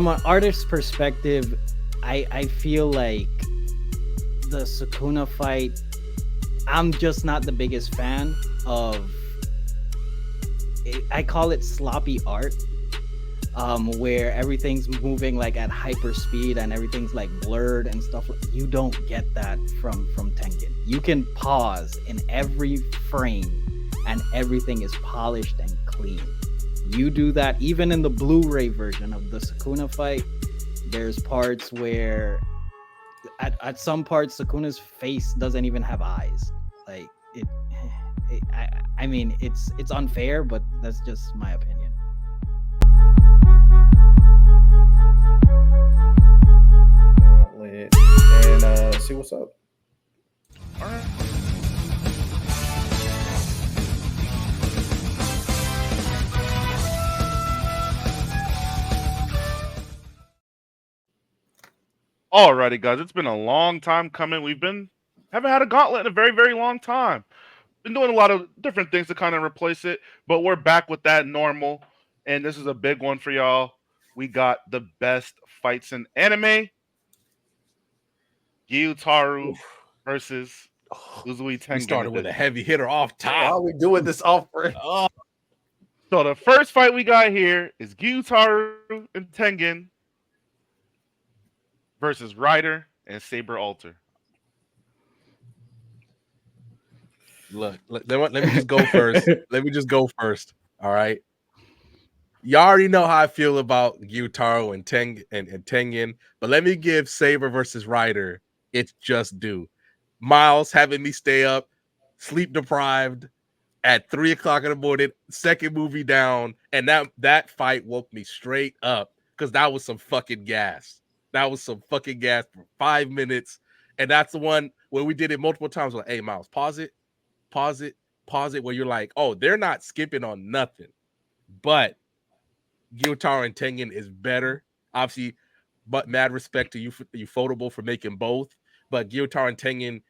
From an artist's perspective, I feel like the Sukuna fight, I'm just not the biggest fan of it. I call it sloppy art, where everything's moving like at hyper speed and everything's like blurred and stuff. You don't get that from Tengen. You can pause in every frame and everything is polished and clean. You do that even in the Blu-ray version of the Sukuna fight. There's parts where at some parts Sukuna's face doesn't even have eyes. Like I mean it's unfair, but that's just my opinion. Gauntlet and see what's up. All right. Alrighty, guys, it's been a long time coming. Haven't had a gauntlet in a very, very long time. Been doing a lot of different things to kind of replace it, but we're back with that normal, and this is a big one for y'all. We got the best fights in anime. Gyutaro versus Uzui Tengen. We started with a heavy hitter off top. How are we doing this off? Oh, So the first fight we got here is Gyutaro and Tengen versus Ryder and Saber Alter. look, let me just go first. Let me just go first. All right. Y'all already know how I feel about Gyutaro and Tengen, but let me give Saber versus Ryder its just due. Miles having me stay up, sleep deprived at 3 o'clock in the morning, second movie down, and that fight woke me straight up because that was some fucking gas. That was some fucking gas for 5 minutes, and that's the one where we did it multiple times. Like, hey, Miles, pause it. Where you're like, oh, they're not skipping on nothing, but Gyutaro and Tengen is better, obviously. But mad respect to you, Ufotable, for making both. But Gyutaro and Tengen,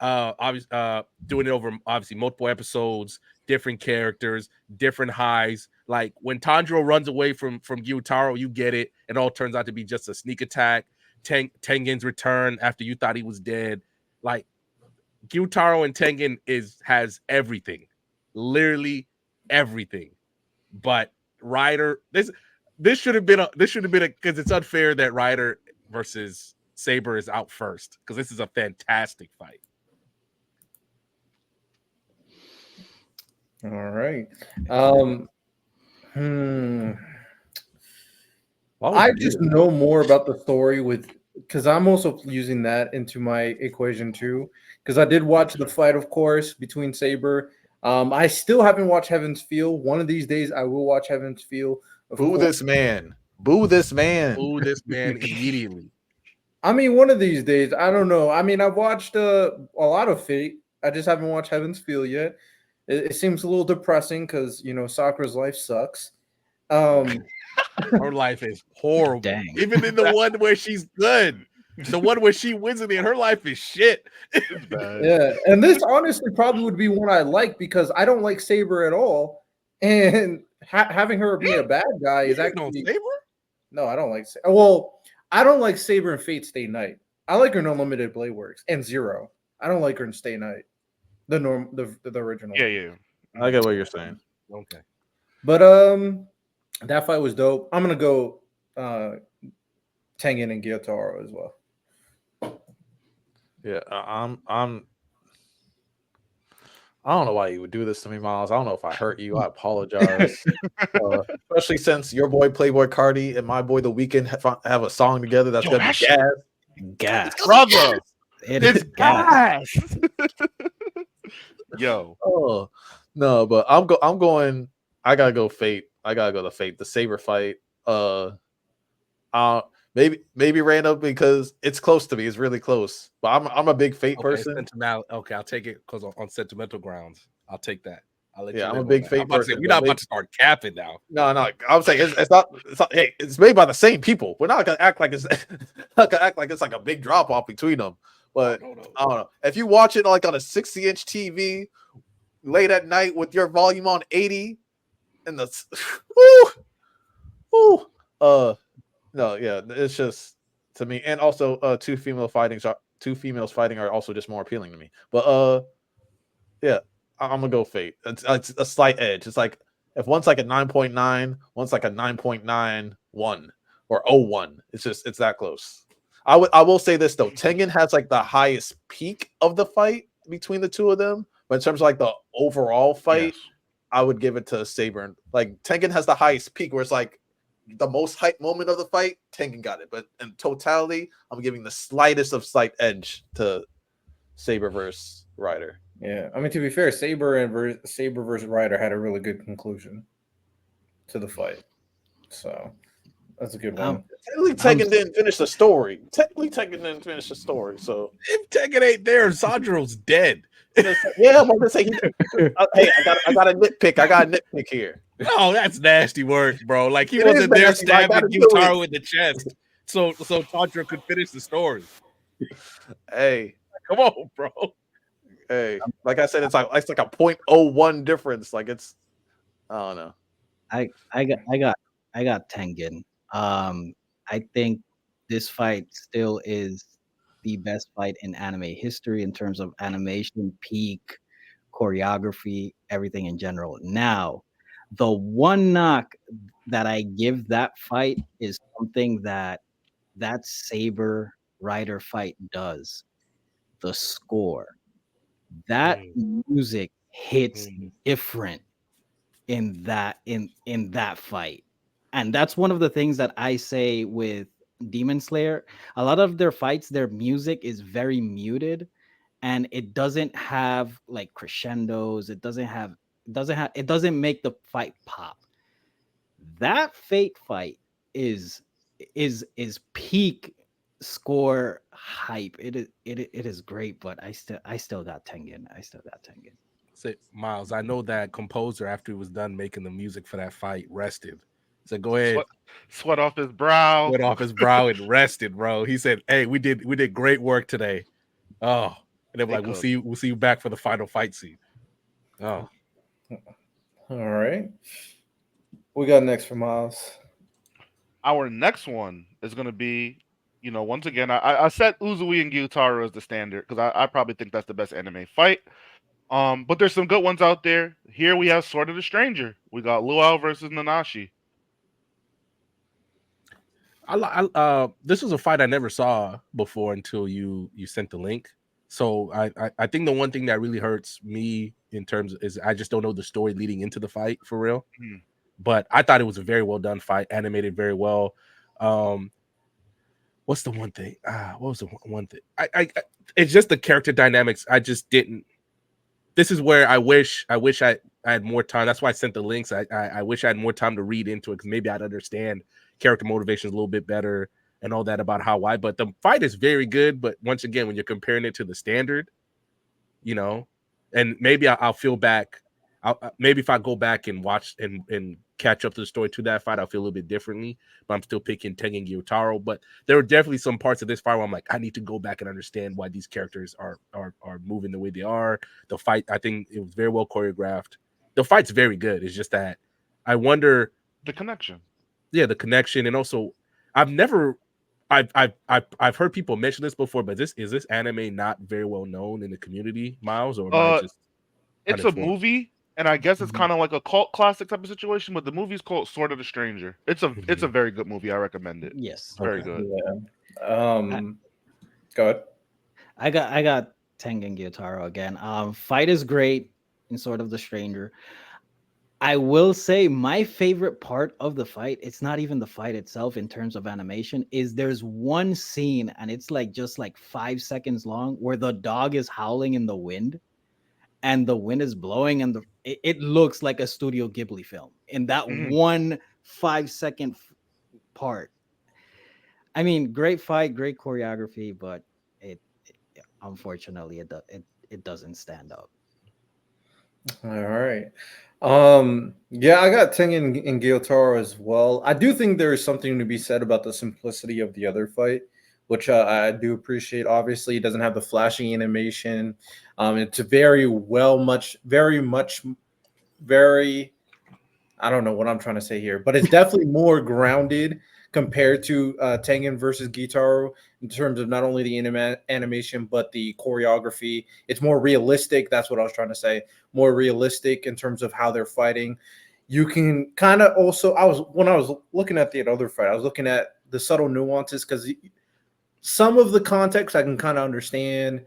obviously, doing it over obviously multiple episodes, different characters, different highs. Like when Tanjiro runs away from Gyutaro, you get it. It all turns out to be just a sneak attack. Tengen's return after you thought he was dead. Like Gyutaro and Tengen has everything, literally everything. But Ryder, this should have been because it's unfair that Ryder versus Saber is out first because this is a fantastic fight. All right. I just know more about the story because I'm also using that into my equation too. Because I did watch the fight, of course, between Saber. I still haven't watched Heaven's Feel. One of these days, I will watch Heaven's Feel. Boo this man. Boo this man. Boo this man immediately. I mean, one of these days, I don't know. I mean, I've watched a lot of Fate. I just haven't watched Heaven's Feel yet. It seems a little depressing because, Sakura's life sucks. Her life is horrible. Dang. Even in the one where she's good. The one where she wins it in, her life is shit. It's bad. Yeah, and this honestly probably would be one I like because I don't like Saber at all. And having her be a bad guy is actually Saber? No, I don't like. Well, I don't like Saber and Fate Stay Night. I like her in Unlimited Blade Works and Zero. I don't like her in Stay Night. The original. Yeah. I get what you're saying. Okay. But that fight was dope. I'm gonna go Tengen and Gyutaro as well. Yeah, I don't know why you would do this to me, Miles. I don't know if I hurt you. I apologize. Especially since your boy Playboy Cardi and my boy The Weeknd have a song together that's gonna be gas. Brother. It's gas. Yo. Oh no, but I'm going. I gotta go Fate. I gotta go to Fate. The Saber fight. Maybe random because it's close to me. It's really close. But I'm a big Fate person. Okay, I'll take it because on sentimental grounds, I'll take that. I'm a big Fate person. We're not about to start capping now. No. I'm saying it's not. Hey, it's made by the same people. We're not gonna act like it's not gonna act like it's like a big drop off between them. But No. I don't know. If you watch it like on a 60-inch TV late at night with your volume on 80 and the No, yeah, it's just to me, and also two females fighting are also just more appealing to me. But yeah, I'm gonna go Fate. It's a slight edge. It's like if one's like a 9.9, one's like a 9.91 or 0.1. It's that close. I will say this though, Tengen has like the highest peak of the fight between the two of them, but in terms of like the overall fight, Yes. I would give it to Saber. Like Tengen has the highest peak where it's like the most hype moment of the fight, Tengen got it. But in totality, I'm giving the slightest of slight edge to Saber versus Ryder. Yeah, I mean, to be fair, Saber versus Ryder had a really good conclusion to the fight, so that's a good one. Technically, Tegen didn't finish the story. So If Tegen ain't there, Sandro's dead. yeah, I'm gonna say, hey, I got a nitpick here. Oh, that's nasty work, bro. Like he It wasn't is there nasty, but I stabbing gotta do Gyutaro in the chest, so Sandro could finish the story. Hey, Come on, bro. hey, like I said, it's like a 0.01 difference. Like it's, I don't know. I got Tengen. I think this fight still is the best fight in anime history in terms of animation, peak, choreography, everything in general. Now, the one knock that I give that fight is something that Saber Rider fight does. The score. That music hits different in that fight. And that's one of the things that I say with Demon Slayer. A lot of their fights, their music is very muted and it doesn't have like crescendos. It doesn't make the fight pop. That Fate fight is is peak score hype. It is great, but I still got Tengen. I still got Tengen. Say, Miles, I know that composer after he was done making the music for that fight rested. So go ahead, Sweat off his brow. went off his brow and rested, bro. He said, "Hey, we did great work today." Oh, and they were like, we'll see you back for the final fight scene. Oh, All right, we got next for Miles. Our next one is going to be, once again, I set Uzui and Gyutaro as the standard because I probably think that's the best anime fight. But there's some good ones out there. Here we have Sword of the Stranger. We got Luau versus Nanashi. this was a fight I never saw before until you sent the link. So I think the one thing that really hurts me in terms is I just don't know the story leading into the fight for real. But I thought it was a very well done fight, animated very well. What's the one thing? What was the one thing? I it's just the character dynamics. I just didn't. This is where I wish I had more time. That's why I sent the links. I wish I had more time to read into it because maybe I'd understand character motivations a little bit better and all that about why. But the fight is very good. But once again, when you're comparing it to the standard, and maybe I'll feel back. Maybe if I go back and watch and catch up to the story to that fight, I'll feel a little bit differently. But I'm still picking Tengen and Gyutaro. But there were definitely some parts of this fight where I'm like, I need to go back and understand why these characters are moving the way they are. The fight, I think it was very well choreographed. The fight's very good. It's just that I wonder the connection. Yeah, the connection, and also I've heard people mention this before, but is this anime not very well known in the community, Miles, or am I just it's a movie, and I guess it's kind of like a cult classic type of situation, but the movie's called Sword of the Stranger. It's a very good movie. I recommend it. Yes. Very good. Yeah. Go ahead. I got Tengen Gyutaro again. Fight is great in Sword of the Stranger. I will say my favorite part of the fight, it's not even the fight itself in terms of animation, is there's one scene and it's like just like 5 seconds long where the dog is howling in the wind and the wind is blowing and it looks like a Studio Ghibli film in that 1 5-second part. I mean, great fight, great choreography, but it unfortunately it doesn't stand up. All right. Yeah, I got Tengen and Gyutaro as well. I do think there is something to be said about the simplicity of the other fight, which I do appreciate. Obviously, it doesn't have the flashing animation. It's very I don't know what I'm trying to say here, but it's definitely more grounded compared to Tengen versus Gyutaro in terms of not only the animation but the choreography. It's more realistic. That's what I was trying to say. More realistic in terms of how they're fighting. You can kind of also. When I was looking at the other fight, I was looking at the subtle nuances because some of the context I can kind of understand.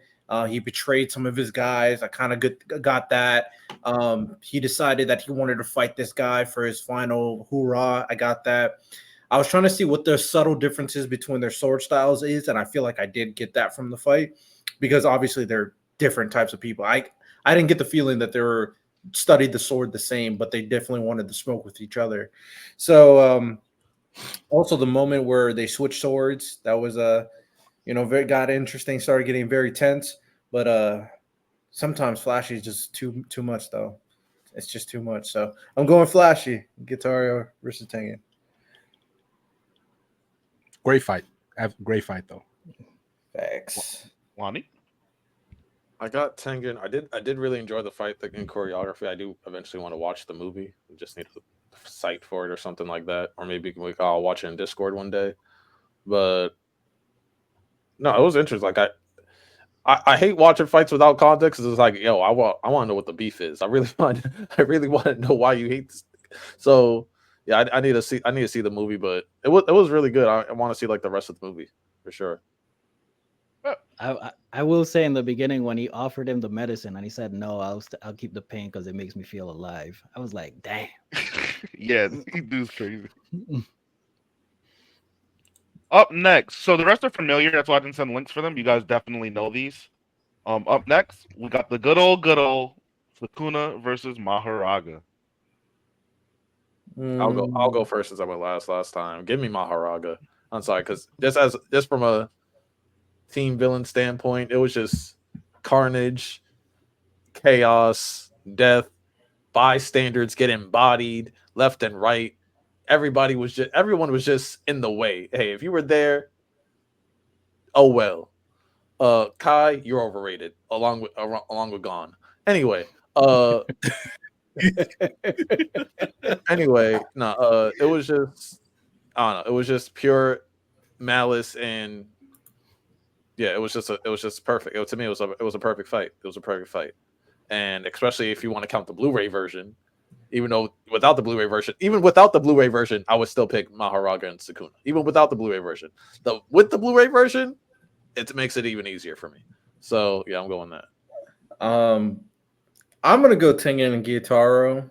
He betrayed some of his guys. I kind of got that. He decided that he wanted to fight this guy for his final hoorah. I got that. I was trying to see what the subtle differences between their sword styles is, and I feel like I did get that from the fight because obviously they're different types of people. I didn't get the feeling that they were studied the sword the same, but they definitely wanted to smoke with each other. So also the moment where they switched swords, that was very got interesting, started getting very tense, but sometimes Flashy is just too much though. It's just too much. So I'm going Flashy, Gyutaro versus Tengen. Great fight. Great fight though. Facts. Wani? I got Tengen. I did really enjoy the fight and choreography. I do eventually want to watch the movie. I just need a site for it or something like that, or maybe I'll watch it in Discord one day. But no, it was interesting. Like I hate watching fights without context. It's like, yo, I want to know what the beef is. I really want to know why you hate this. So yeah, I need to see the movie, but it was really good. I want to see like the rest of the movie for sure. I will say in the beginning when he offered him the medicine and he said no, I'll keep the pain because it makes me feel alive. I was like, damn. Yeah, he dude's crazy. Up next, so the rest are familiar. That's why I didn't send links for them. You guys definitely know these. Up next, we got the good old Sukuna versus Mahoraga. I'll go first since I went last time. Give me Mahoraga. I'm sorry, because just from a team villain standpoint, it was just carnage, chaos, death, bystanders get embodied left and right. Everyone was just in the way. Hey, if you were there, oh well. Kai, you're overrated, along with Gon. Anyway, it was just I don't know, it was just pure malice and yeah, it was just perfect. To me, it was a perfect fight. It was a perfect fight, and especially if you want to count the Blu-ray version, even without the Blu-ray version, I would still pick Mahoraga and Sukuna. Even without the Blu-ray version, with the Blu-ray version, it makes it even easier for me. So yeah, I'm going that. I'm gonna go Tengen and Gyutaro.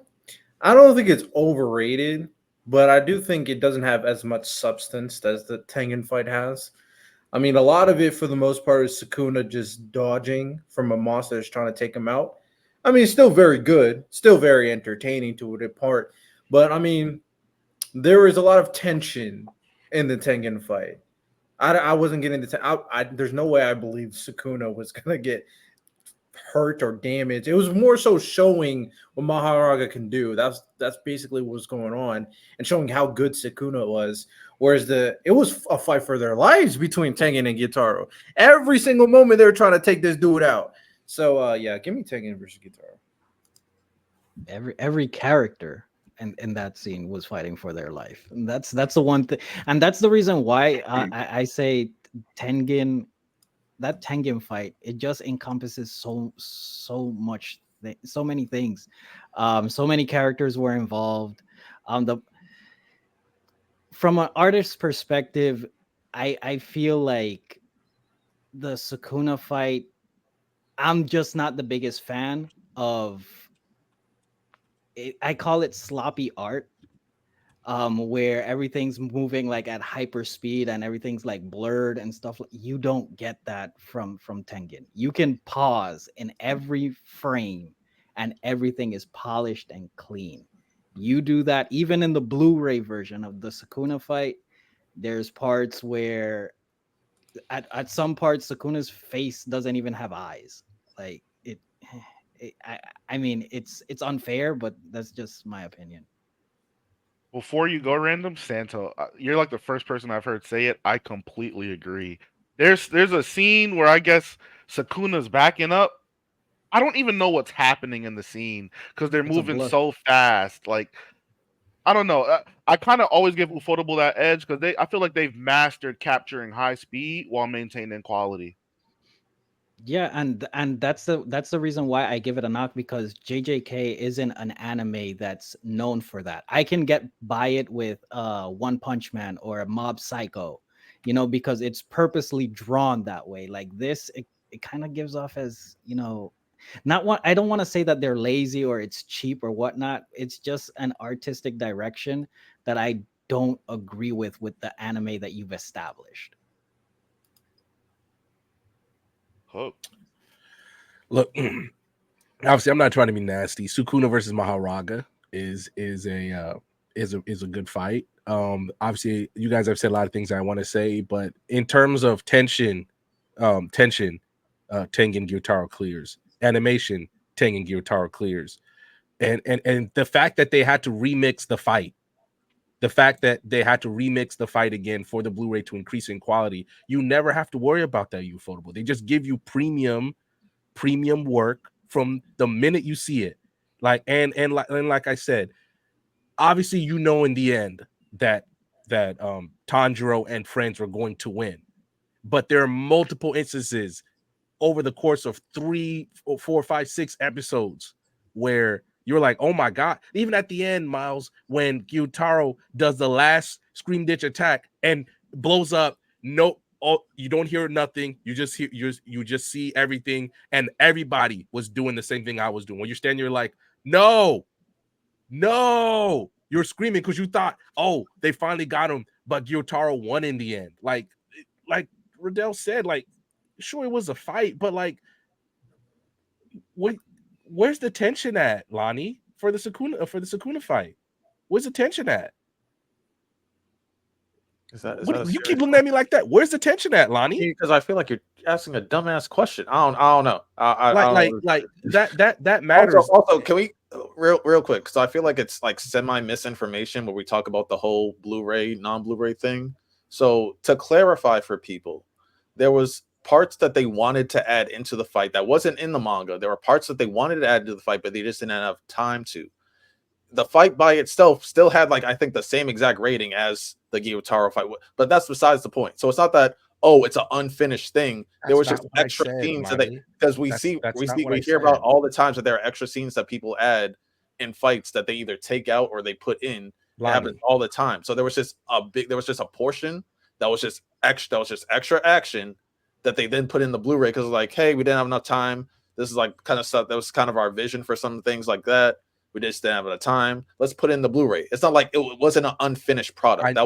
I don't think it's overrated, but I do think it doesn't have as much substance as the Tengen fight has. I mean, a lot of it, for the most part, is Sukuna just dodging from a monster that's trying to take him out. I mean, it's still very good, still very entertaining to a part. But, I mean, there is a lot of tension in the Tengen fight. I wasn't getting the there's no way I believe Sukuna was going to get hurt or damaged. It was more so showing what Mahoraga can do. That's basically what was going on and showing how good Sukuna was. Whereas it was a fight for their lives between Tengen and Gyutaro. Every single moment they were trying to take this dude out. So yeah, give me Tengen versus Gyutaro. Every character in that scene was fighting for their life. And that's the one thing, and that's the reason why I say Tengen. That Tengen fight, it just encompasses so much, so many things. So many characters were involved. From an artist's perspective, I feel like the Sukuna fight, I'm just not the biggest fan of it. I call it sloppy art, where everything's moving like at hyper speed and everything's like blurred and stuff. You don't get that from Tengen. You can pause in every frame and everything is polished and clean. You do that even in the Blu-ray version of the Sukuna fight. There's parts where at some parts Sukuna's face doesn't even have eyes. Like I mean, it's unfair, but that's just my opinion. Before you go random, Santo, you're like the first person I've heard say it. I completely agree. There's a scene where I guess Sukuna's backing up. I don't even know what's happening in the scene because they're It's a moving blood. so fast. Like I don't know. I kind of always give Ufotable that edge because I feel like they've mastered capturing high speed while maintaining quality. Yeah, and that's the reason why I give it a knock, because JJK isn't an anime that's known for that. I can get by it with One Punch Man or Mob Psycho, because it's purposely drawn that way. Like this, it kind of gives off as, not what I don't want to say that they're lazy or it's cheap or whatnot. It's just an artistic direction that I don't agree with the anime that you've established. Oh. Look, obviously, I'm not trying to be nasty. Sukuna versus Mahoraga is a good fight. Obviously, you guys have said a lot of things I want to say, but in terms of tension, Tengen Gyutaro clears. Animation, Tengen Gyutaro clears. And the fact that they had to remix the fight, again for the Blu-ray to increase in quality, you never have to worry about that. Ufotable. They just give you premium work from the minute you see it. Like I said, obviously, in the end that Tanjiro and friends were going to win, but there are multiple instances over the course of 3 or 4 5 6 episodes where you're like, oh my god. Even at the end, Miles, when Gyutaro does the last scream ditch attack and blows up, you don't hear nothing. You just see everything, and everybody was doing the same thing I was doing. When you're standing, you're like, no, you're screaming because you thought, oh, they finally got him, but Gyutaro won in the end. Like Riddell said, like, sure, it was a fight, but like, where's the tension at, Lonnie, for the Sukuna fight? Where's the tension at? You keep looking at me like that. Where's the tension at, Lonnie? Because I feel like you're asking a dumbass question. I don't know. Like that matters. Also, can we real quick? Because I feel like it's like semi misinformation when we talk about the whole Blu-ray, non-Blu-ray thing. So to clarify for people, there was parts that they wanted to add into the fight that wasn't in the manga. There were parts that they wanted to add to the fight, but they just didn't have time to. The fight by itself still had, like, I think the same exact rating as the Gyutaro fight, but that's besides the point. So it's not that, oh, it's an unfinished thing. There was just extra scenes that because we hear about all the times that there are extra scenes that people add in fights that they either take out or they put in. It happens all the time. So there was just a portion that was just extra action that they then put in the Blu-ray because like, hey, we didn't have enough time. This is like kind of stuff that was kind of our vision for some things like that. We just didn't have enough time. Let's put in the Blu-ray. It's not like it wasn't an unfinished product.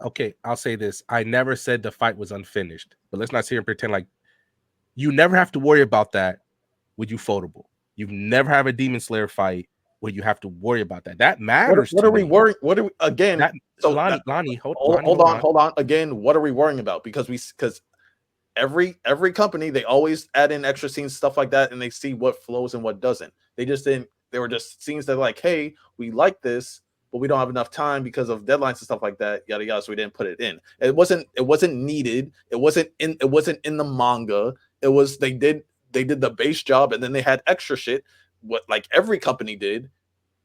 Okay, I'll say this. I never said the fight was unfinished, but let's not sit here and pretend like you never have to worry about that with Ufotable. You never have a Demon Slayer fight where you have to worry about that. That matters. What are we worrying? What are we again? Lonnie, hold on. Again, what are we worrying about? Because every company, they always add in extra scenes, stuff like that, and they see what flows and what doesn't. They just didn't. There were just scenes that like, hey, we like this, but we don't have enough time because of deadlines and stuff like that. Yada yada. So we didn't put it in. It wasn't needed. It wasn't in the manga. It was they did the base job and then they had extra shit. What like every company did.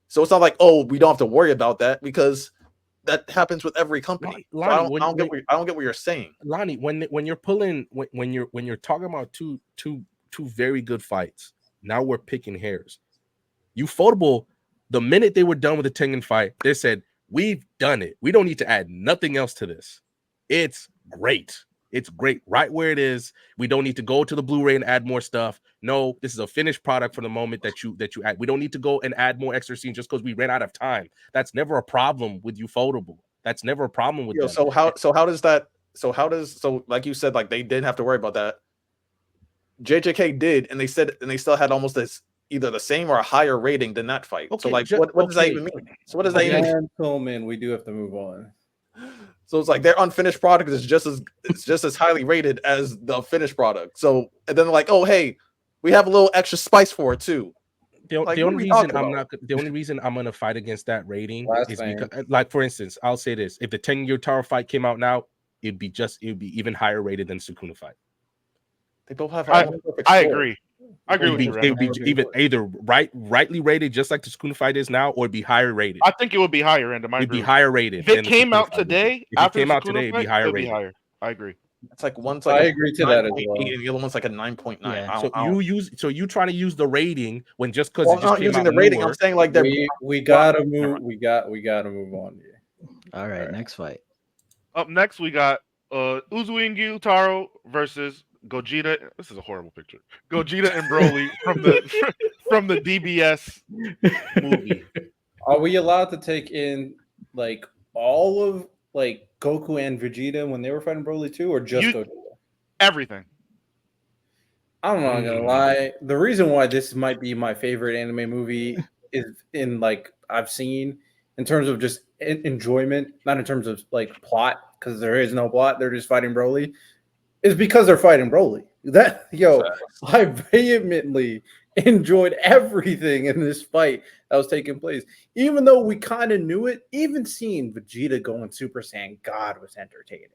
So it's not like, oh, we don't have to worry about that because that happens with every company. Lonnie, so I don't get what you're saying, Lonnie. When you're pulling when you're talking about two very good fights, now we're picking hairs. Ufotable, the minute they were done with the Tengen fight, they said, we've done it. We don't need to add nothing else to this. It's great. It's great right where it is. We don't need to go to the Blu-ray and add more stuff. No, this is a finished product for the moment that you add. We don't need to go and add more extra scenes just because we ran out of time. That's never a problem with Ufotable. That's never a problem with them. So like you said, like they didn't have to worry about that. JJK did, and they still had almost this either the same or a higher rating than that fight. Okay, so like what does that even mean? So what does that even mean? Gentlemen, we do have to move on. So it's like their unfinished product is just as highly rated as the finished product. So and then they're like, oh hey, we have a little extra spice for it too. The only reason I'm gonna fight against that rating is because, like, for instance, I'll say this: if the Tengen Gyutaro fight came out now, it'd be even higher rated than Sukuna fight. They both have. I agree. I agree It would with be, you, it Remy. would be either rightly rated, just like the Sukuna fight is now, or it'd be higher rated. I think it would be higher end. It'd be higher rated. If it than the came Sukuna out fight would be. today, If it after came the out today, Sukuna it'd be fight, higher it'd be rated. higher. I agree. It's like one's like I agree to that as 9.8 well. and the other one's like a 9.9. Yeah. So you trying to use the rating when just because Well, it I'm just not came using out the rating. newer. I'm saying like they're We gotta move. We gotta move on. Yeah. All right, next fight. Up next, we got Uzui and Gyutaro versus Gogeta. This is a horrible picture. Gogeta and Broly from the from the DBS movie. Are we allowed to take in like all of like Goku and Vegeta when they were fighting Broly too, or just Gogeta? Everything. I'm not gonna lie. The reason why this might be my favorite anime movie is in like I've seen in terms of just enjoyment, not in terms of like plot, because there is no plot. They're just fighting Broly. Is because they're fighting Broly. That I vehemently enjoyed everything in this fight that was taking place. Even though we kind of knew it, even seeing Vegeta going Super Saiyan God was entertaining.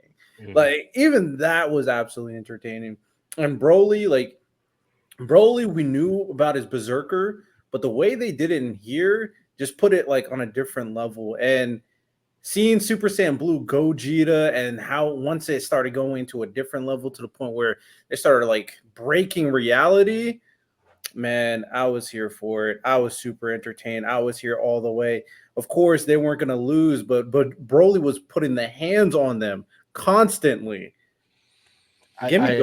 Like even that was absolutely entertaining. And Broly, we knew about his berserker, but the way they did it in here just put it like on a different level. And seeing Super Saiyan Blue Gogeta and how once it started going to a different level to the point where they started like breaking reality, man, I was here for it. I was super entertained. I was here all the way. Of course, they weren't gonna lose, but Broly was putting the hands on them constantly. I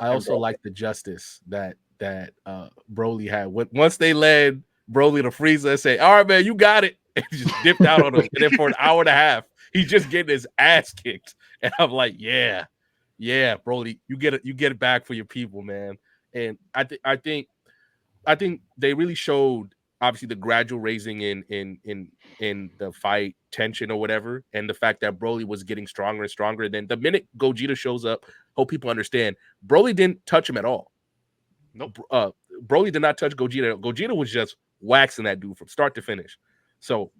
also like the justice that Broly had. Once they led Broly to Frieza and say, "All right, man, you got it," and just dipped out on him, and then for an hour and a half, he's just getting his ass kicked. And I'm like, yeah, Broly, you get it back for your people, man. And I think they really showed obviously the gradual raising in the fight tension or whatever, and the fact that Broly was getting stronger and stronger. And then the minute Gogeta shows up, hope people understand, Broly didn't touch him at all. Nope. Broly did not touch Gogeta. Gogeta was just waxing that dude from start to finish. So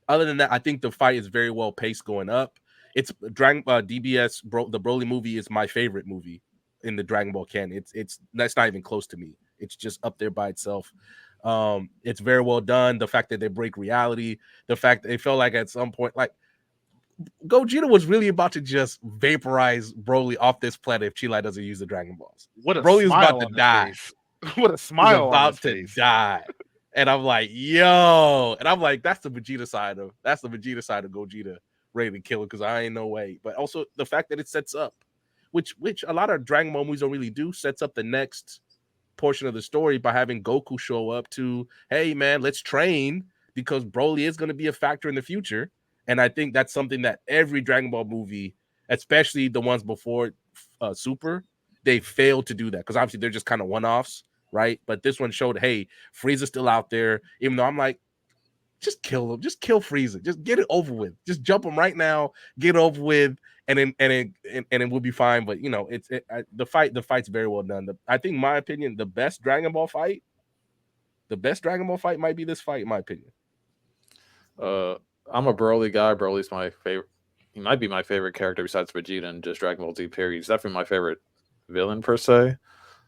other than that, I think the fight is very well paced going up. It's DBS the Broly movie is my favorite movie in the Dragon Ball canon. It's that's not even close to me. It's just up there by itself. It's very well done. The fact that they break reality, the fact that they felt like at some point, like Gogeta was really about to just vaporize Broly off this planet if Chilai doesn't use the Dragon Balls. Broly was about to die. What a smile! He's about to die. And I'm like, yo, and I'm like, that's the Vegeta side of Gogeta ready to kill it, because I ain't no way. But also the fact that it sets up, which a lot of Dragon Ball movies don't really do, sets up the next portion of the story by having Goku show up to, hey man, let's train, because Broly is going to be a factor in the future. And I think that's something that every Dragon Ball movie, especially the ones before Super, they failed to do that, because obviously they're just kind of one-offs, right? But this one showed, hey, Frieza's still out there, even though I'm like, just kill him, just kill Frieza, just get it over with, just jump him right now, get it over with, and then we'll be fine. But you know, the fight's very well done. I think, in my opinion, the best Dragon Ball fight might be this fight, in my opinion. I'm a Broly guy. Broly's my favorite. He might be my favorite character besides Vegeta and just Dragon Ball Z period. He's definitely my favorite villain per se.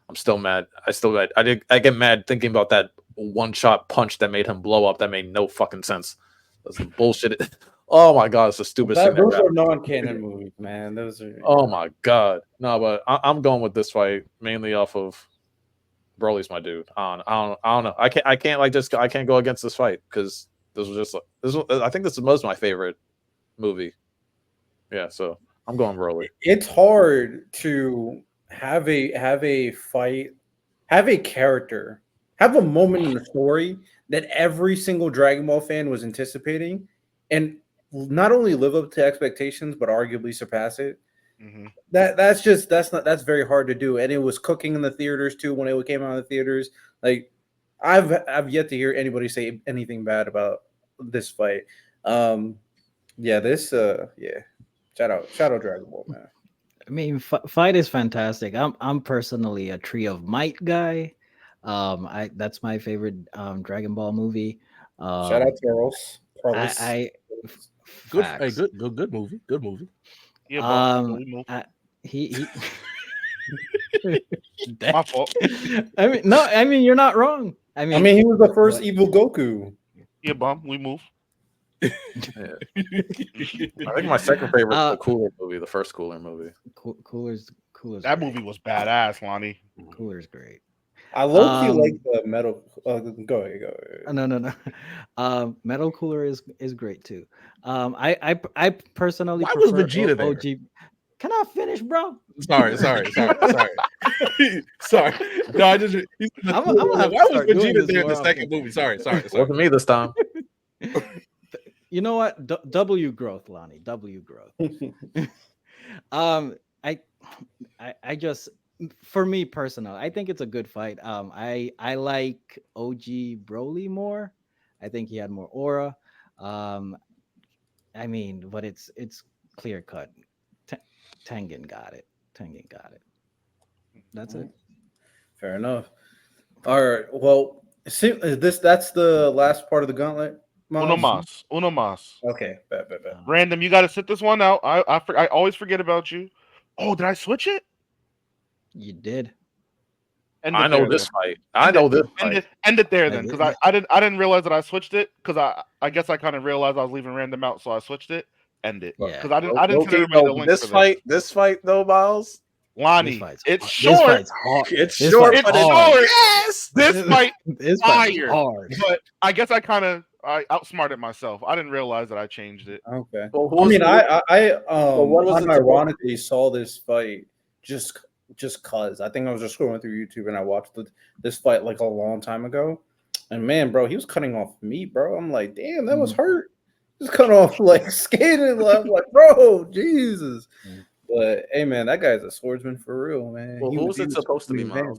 I'm still mad. I get mad thinking about that one-shot punch that made him blow up. That made no fucking sense. That's some bullshit. Oh my god, it's the stupidest thing. Those are non-canon movies, man. Those are. Oh my god, no, but I'm going with this fight mainly off of Broly's my dude. I don't know. I can't like just I can't go against this fight because this was just I think this was my favorite movie. Yeah, so I'm going Broly. It's hard to have a fight, have a character, have a moment in the story that every single Dragon Ball fan was anticipating, and not only live up to expectations but arguably surpass it. Mm-hmm. That's very hard to do, and it was cooking in the theaters too when it came out in the theaters. Like I've yet to hear anybody say anything bad about this fight. Shout out Dragon Ball, man. I mean, fight is fantastic. I'm personally a Tree of Might guy. That's my favorite Dragon Ball movie. Shout out to Carlos. Good movie. Good movie. Yeah, he My fault. I mean, no, I mean you're not wrong. I I mean, he was the first but- evil Goku. Yeah, bum. We move. Yeah. I think my second favorite is Uh, the Cooler movie, the first Cooler movie. Cooler's That great. movie was badass, Lonnie. Cooler's great. I low key Um, like the metal. Go ahead. No. Metal Cooler is great too. I personally Why was prefer Vegeta there? OG. Can I finish, bro? Sorry. Sorry. No, I just I'm gonna have to why was start doing Vegeta this there in the more second often. movie? Sorry. Wasn't me this time. You know what? W growth, Lonnie. W growth. um, I just, for me personal, I think it's a good fight. I like OG Broly more. I think he had more aura. I mean, but it's clear cut. Tengen got it. Tengen got it. That's it. Fair enough. All right. Well, see, that's the last part of the gauntlet. Miles? Uno mas. Okay. Bet. Random, you got to sit this one out. I always forget about you. Oh, did I switch it? You did. End I it know there, this then. fight. I know this fight. End it there Like, then, because I didn't realize that I switched it, because I guess I kind of realized I was leaving random out, so I switched it. End it. Yeah. Because I didn't send Okay, everybody the no, link this for fight though, Miles. Lonnie, fight's it's hard. short. This fight's hard. It's This short, fight's but it's hard. yes. This fight This fight's fire. hard. But I guess I outsmarted myself. I didn't realize that I changed it. Okay. Well, I mean, I what was it unironically saw this fight just cause I think I was just scrolling through YouTube and I watched this fight like a long time ago, and man, bro, he was cutting off meat, bro. I'm like, damn, that was hurt. Just cut off like skating. I'm like, bro, Jesus. But hey, man, that guy's a swordsman for real, man. Well, who was it supposed to be, Miles?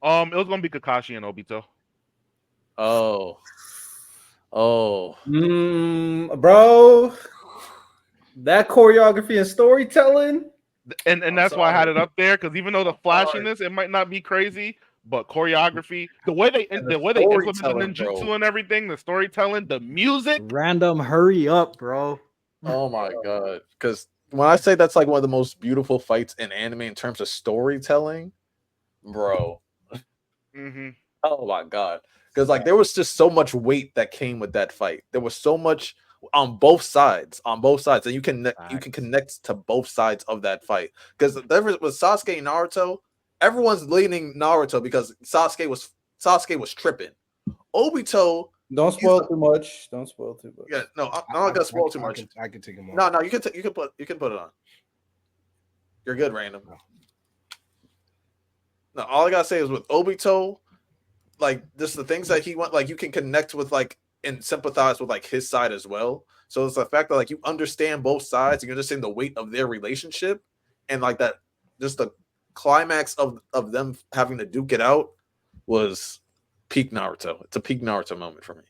It was gonna be Kakashi and Obito. Oh, bro, that choreography and storytelling. And that's why I had it up there, because even though the flashiness, it might not be crazy, but choreography, the way they implemented ninjutsu and everything, the storytelling, the music. Random, hurry up, bro. oh my god! Because when I say that's like one of the most beautiful fights in anime in terms of storytelling, bro. Mm-hmm. Oh my god! Because like there was just so much weight that came with that fight. There was so much on both sides, and you can connect to both sides of that fight. Because with Sasuke and Naruto, everyone's leaning Naruto because Sasuke was tripping. Obito, Don't spoil too much. Don't spoil too much. yeah, no, I'm not gonna spoil too much. I can take him off. No, you can put it on. You're good, random. No, all I gotta say is with Obito, like just the things that he went, like you can connect with, like, and sympathize with like his side as well. So it's the fact that like you understand both sides, you understand the weight of their relationship, and like that, just the climax of them having to duke it out was peak Naruto. It's a peak Naruto moment for me.